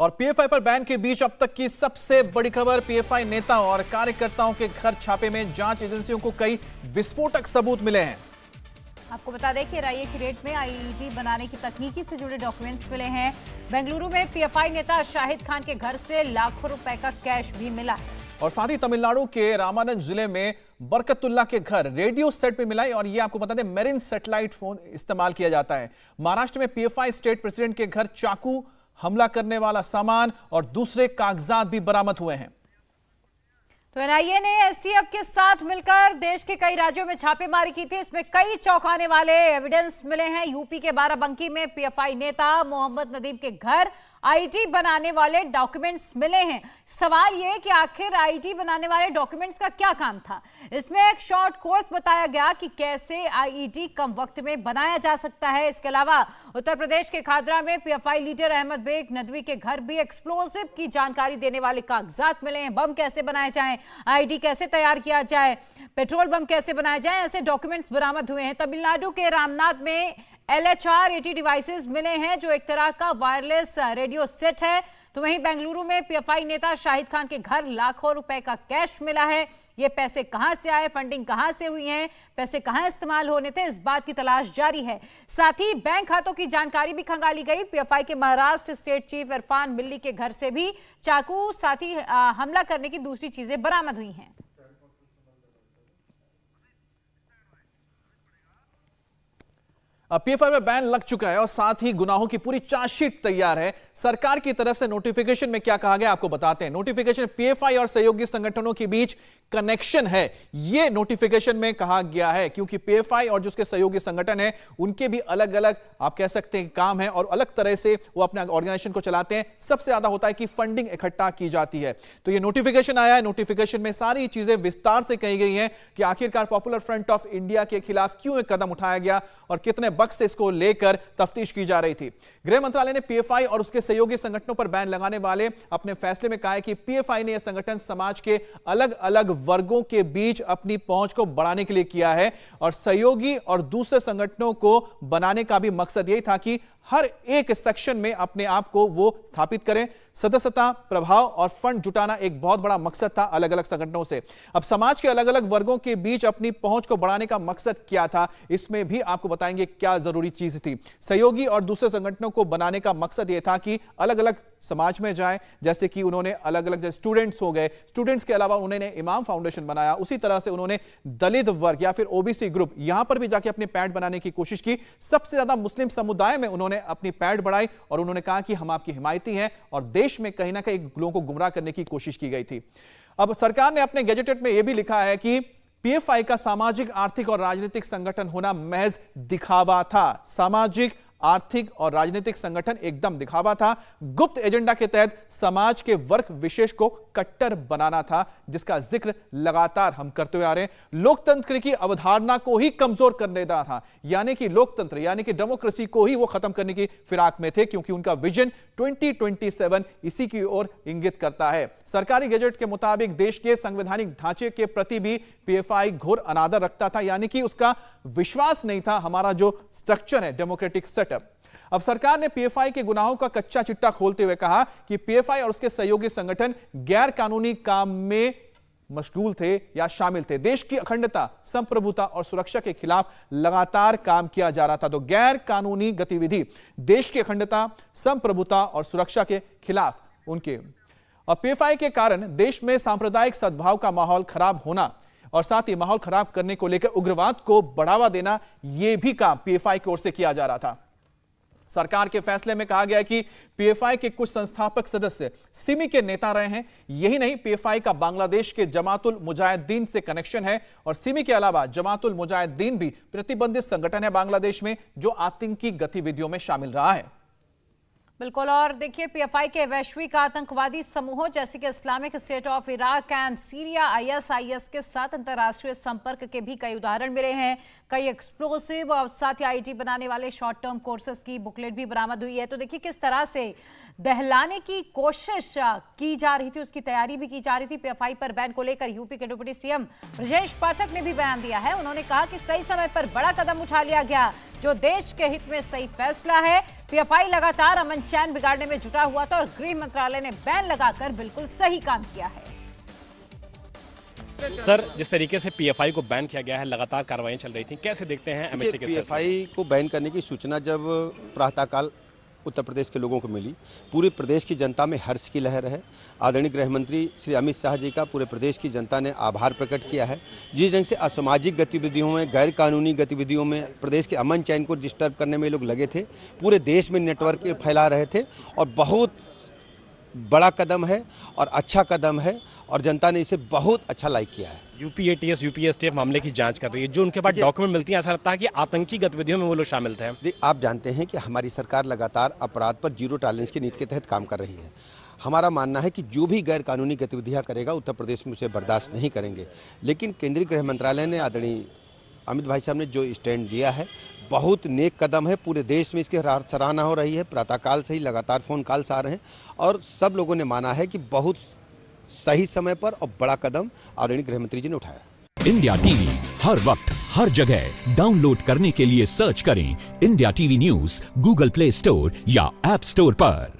और पीएफआई पर बैन के बीच अब तक की सबसे बड़ी खबर, पीएफआई नेताओं और कार्यकर्ताओं के घर छापे में जांच एजेंसियों को कई विस्फोटक सबूत मिले हैं। आपको बता दें कि एनआईए की रेड में आईईडी बनाने की तकनीकी से जुड़े डॉक्यूमेंट्स मिले हैं। बेंगलुरु में पीएफआई नेता शाहिद खान के घर से लाखों रुपए का कैश भी मिला है। और साथ ही तमिलनाडु के रामानंद जिले में बरकतुल्ला के घर रेडियो सेट पे मिला है और ये आपको बता दें मेरिन सैटेलाइट फोन इस्तेमाल किया जाता है। महाराष्ट्र में पीएफआई स्टेट प्रेसिडेंट के घर चाकू, हमला करने वाला सामान और दूसरे कागजात भी बरामद हुए हैं। तो एनआईए ने एसटीएफ के साथ मिलकर देश के कई राज्यों में छापेमारी की थी। इसमें कई चौंकाने वाले एविडेंस मिले हैं। यूपी के बाराबंकी में पीएफआई नेता मोहम्मद नदीम के घर आईडी बनाने वाले डॉक्यूमेंट्स मिले हैं। सवाल यह कि आखिर आईडी बनाने वाले डॉक्यूमेंट्स का क्या काम था। इसमें एक शॉर्ट कोर्स बताया गया कि कैसे आईडी कम वक्त में बनाया जा सकता है। इसके अलावा उत्तर प्रदेश के खादरा में पीएफआई लीडर अहमद बेग नदवी के घर भी एक्सप्लोसिव की जानकारी देने वाले कागजात मिले हैं। बम कैसे बनाए जाएं, आईडी कैसे तैयार किया जाए, पेट्रोल बम कैसे बनाया जाए, ऐसे डॉक्यूमेंट्स बरामद हुए हैं। तमिलनाडु के रामनाथ में LHR-80 डिवाइसेस मिले हैं जो एक तरह का वायरलेस रेडियो सेट है। तो वहीं बेंगलुरु में पीएफआई नेता शाहिद खान के घर लाखों रुपए का कैश मिला है। ये पैसे कहां से आए, फंडिंग कहां से हुई है, पैसे कहां इस्तेमाल होने थे, इस बात की तलाश जारी है। साथ ही बैंक खातों की जानकारी भी खंगाली गई। पीएफआई के महाराष्ट्र स्टेट चीफ इरफान मिल्ली के घर से भी चाकू, साथ ही हमला करने की दूसरी चीजें बरामद हुई हैं। पीएफआई में बैन लग चुका है और साथ ही गुनाहों की पूरी चार्जशीट तैयार है। सरकार की तरफ से नोटिफिकेशन में क्या कहा गया आपको बताते हैं। नोटिफिकेशन पीएफआई और सहयोगी संगठनों के बीच कनेक्शन है, यह नोटिफिकेशन में कहा गया है, क्योंकि पीएफआई और जो उसके सहयोगी संगठन है उनके भी अलग अलग आप कह सकते हैं काम है और अलग तरह से वो अपने ऑर्गेनाइजेशन को चलाते हैं। सबसे ज्यादा होता है कि फंडिंग इकट्ठा की जाती है। तो ये नोटिफिकेशन आया है। नोटिफिकेशन में सारी चीजें विस्तार से कही गई हैं कि आखिरकार पॉपुलर फ्रंट ऑफ इंडिया के खिलाफ क्यों एक कदम उठाया गया और कितने वक्त से इसको लेकर तफ्तीश की जा रही थी। गृह मंत्रालय ने पीएफआई और उसके सहयोगी संगठनों पर बैन लगाने वाले अपने फैसले में कहा है कि पीएफआई ने यह संगठन समाज के अलग अलग वर्गों के बीच अपनी पहुंच को बढ़ाने के लिए किया है और सहयोगी और दूसरे संगठनों को बनाने का भी मकसद यही था कि हर एक सेक्शन में अपने आप को वो स्थापित करें। सदस्यता, प्रभाव और फंड जुटाना एक बहुत बड़ा मकसद था अलग अलग संगठनों से। अब समाज के अलग अलग वर्गों के बीच अपनी पहुंच को बढ़ाने का मकसद क्या था, इसमें भी आपको बताएंगे क्या जरूरी चीज थी। सहयोगी और दूसरे संगठनों को बनाने का मकसद यह था कि अलग अलग समाज में जाए, जैसे कि उन्होंने अलग अलग जैसे स्टूडेंट्स हो गए, स्टूडेंट्स के अलावा उन्होंने इमाम फाउंडेशन बनाया। उसी तरह से उन्होंने दलित वर्ग या फिर ओबीसी ग्रुप यहां पर भी जाके अपनी पैठ बनाने की कोशिश की। सबसे ज्यादा मुस्लिम समुदाय में उन्होंने अपनी पैठ बढ़ाई और उन्होंने कहा कि हम आपकी हिमायती हैं और देश में कहीं ना कहीं लोगों को गुमराह करने की कोशिश की गई थी। अब सरकार ने अपने गैजेटेड में यह भी लिखा है कि पीएफआई का सामाजिक, आर्थिक और राजनीतिक संगठन होना महज दिखावा था। सामाजिक, आर्थिक और राजनीतिक संगठन एकदम दिखावा था। गुप्त एजेंडा के तहत समाज के वर्ग विशेष को कट्टर बनाना था, जिसका जिक्र लगातार हम करते हुए आ रहे हैं। लोकतंत्र की अवधारणा को ही कमजोर करने देना था, यानी कि लोकतंत्र यानी कि डेमोक्रेसी को ही वो खत्म करने की फिराक में थे, क्योंकि उनका विजन 2027 इसी की ओर इंगित करता है। सरकारी गैजेट के मुताबिक देश के संवैधानिक ढांचे के प्रति भी पीएफआई घोर अनादर रखता था, यानी कि उसका विश्वास नहीं था हमारा जो स्ट्रक्चर है डेमोक्रेटिक सेटअप। अब सरकार ने पीएफआई के गुनाहों का कच्चा चिट्टा खोलते हुए कहा कि पीएफआई और उसके सहयोगी संगठन गैर कानूनी काम में मशगूल थे या शामिल थे। देश की अखंडता, संप्रभुता और सुरक्षा के खिलाफ लगातार काम किया जा रहा था। तो गैर कानूनी गतिविधि देश की अखंडता, संप्रभुता और सुरक्षा के खिलाफ उनके और पीएफआई के कारण देश में सांप्रदायिक सद्भाव का माहौल खराब होना और साथ ही माहौल खराब करने को लेकर उग्रवाद को बढ़ावा देना, यह भी काम पीएफआई की ओर से किया जा रहा था। सरकार के फैसले में कहा गया कि पीएफआई के कुछ संस्थापक सदस्य सिमी के नेता रहे हैं। यही नहीं, पीएफआई का बांग्लादेश के जमातुल मुजाहिदीन से कनेक्शन है और सिमी के अलावा जमातुल मुजाहिदीन भी प्रतिबंधित संगठन है बांग्लादेश में, जो आतंकी गतिविधियों में शामिल रहा है। बिल्कुल। और देखिए, पीएफआई के वैश्विक आतंकवादी समूहों जैसे कि Islamic state of Iraq and Syria ISIS के साथ अंतर्राष्ट्रीय संपर्क के भी कई उदाहरण मिले हैं। कई एक्सप्लोसिव और साथ ही आईडी बनाने वाले शॉर्ट टर्म कोर्सेज की बुकलेट भी बरामद हुई है। तो देखिए किस तरह से दहलाने की कोशिश की जा रही थी, उसकी तैयारी भी की जा रही थी। पीएफआई पर बैन को लेकर यूपी के डिप्टी सीएम ब्रजेश पाठक ने भी बयान दिया है। उन्होंने कहा कि सही समय पर बड़ा कदम उठा लिया गया, जो देश के हित में सही फैसला है। पीएफआई लगातार अमन चैन बिगाड़ने में जुटा हुआ था और गृह मंत्रालय ने बैन लगाकर बिल्कुल सही काम किया है। सर, जिस तरीके से पीएफआई को बैन किया गया है, लगातार कार्रवाई चल रही थी, कैसे देखते हैं एमएचए के फैसले? पीएफआई को बैन करने की सूचना जब प्रातःकाल उत्तर प्रदेश के लोगों को मिली, पूरे प्रदेश की जनता में हर्ष की लहर है। आदरणीय गृह मंत्री श्री अमित शाह जी का पूरे प्रदेश की जनता ने आभार प्रकट किया है। जिस ढंग से असामाजिक गतिविधियों में, गैर कानूनी गतिविधियों में, प्रदेश के अमन चैन को डिस्टर्ब करने में लोग लगे थे, पूरे देश में नेटवर्क फैला रहे थे और बहुत बड़ा कदम है और अच्छा कदम है और जनता ने इसे बहुत अच्छा लाइक किया है। यूपी एटीएस, यूपी एसटीएफ मामले की जांच कर रही है। जो उनके पास डॉक्यूमेंट मिलती है, ऐसा लगता है कि आतंकी गतिविधियों में वो लोग शामिल थे। आप जानते हैं कि हमारी सरकार लगातार अपराध पर जीरो टॉलरेंस की नीति के तहत काम कर रही है। हमारा मानना है कि जो भी गैर कानूनी गतिविधियां करेगा उत्तर प्रदेश में उसे बर्दाश्त नहीं करेंगे। लेकिन केंद्रीय गृह मंत्रालय ने, आदरणीय अमित भाई साहब ने जो स्टैंड लिया है, बहुत नेक कदम है। पूरे देश में इसकी सराहना हो रही है। प्रातःकाल से ही लगातार फोन कॉल्स आ रहे हैं और सब लोगों ने माना है कि बहुत सही समय पर और बड़ा कदम आदरणीय गृह मंत्री जी ने उठाया। इंडिया टीवी हर वक्त हर जगह डाउनलोड करने के लिए सर्च करें India TV news Google play store या ऐप स्टोर पर।